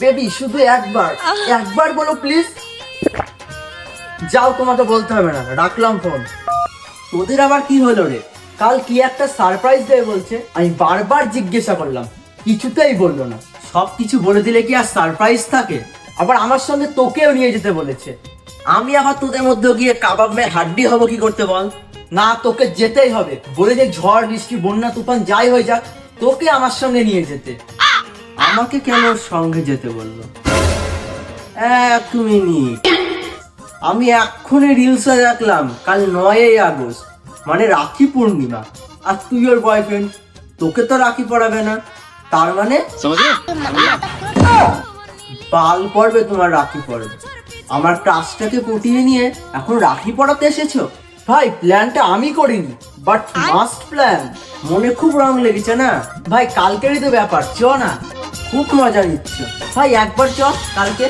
Baby শুধু একবার একবার বলো প্লিজ। যাও, তোমাকে বলতে হবে না, রাখলাম ফোন। তোদের আবার কি হলো রে? কাল কি একটা সারপ্রাইজ দেবে বলছে, আমি বারবার জিজ্ঞাসা করলাম, কিছুতেই বললো না। সব কিছু বলে দিলে কি আর সারপ্রাইজ থাকে? আবার আমার সঙ্গে তোকেও নিয়ে যেতে বলেছে। আমি আবার তোদের মধ্যে গিয়ে কাবাব মে হাড্ডি হবো কি করতে বল? না, তোকে যেতেই হবে। বলে যে ঝড় বৃষ্টি বন্যা তুফান যাই হয়ে যাক, তোকে আমার সঙ্গে নিয়ে যেতে। আমাকে কেন সঙ্গে যেতে বললো? 1 মিনিট, আমি এক্ষুনি রিলসে দেখলাম কাল 9ই আগস্ট, মানে রাখি পূর্ণিমা। আর তুই ওর বয়ফ্রেন্ড, তোকে তো রাখি পড়াবে না। তার মানে বাল পড়বে, তোমার রাখি পড়বে। আমার ক্রাশটাকে পটিয়ে নিয়ে এখন রাখি পড়াতে এসেছো? ভাই, প্ল্যানটা আমি করিনি, বাট মাস্ট প্ল্যান। মনে খুব রং লেগেছে না ভাই? কালকেরই তো ব্যাপার, চ না। খুব মজা নিচ্ছ ভাই, একবার চ কালকে।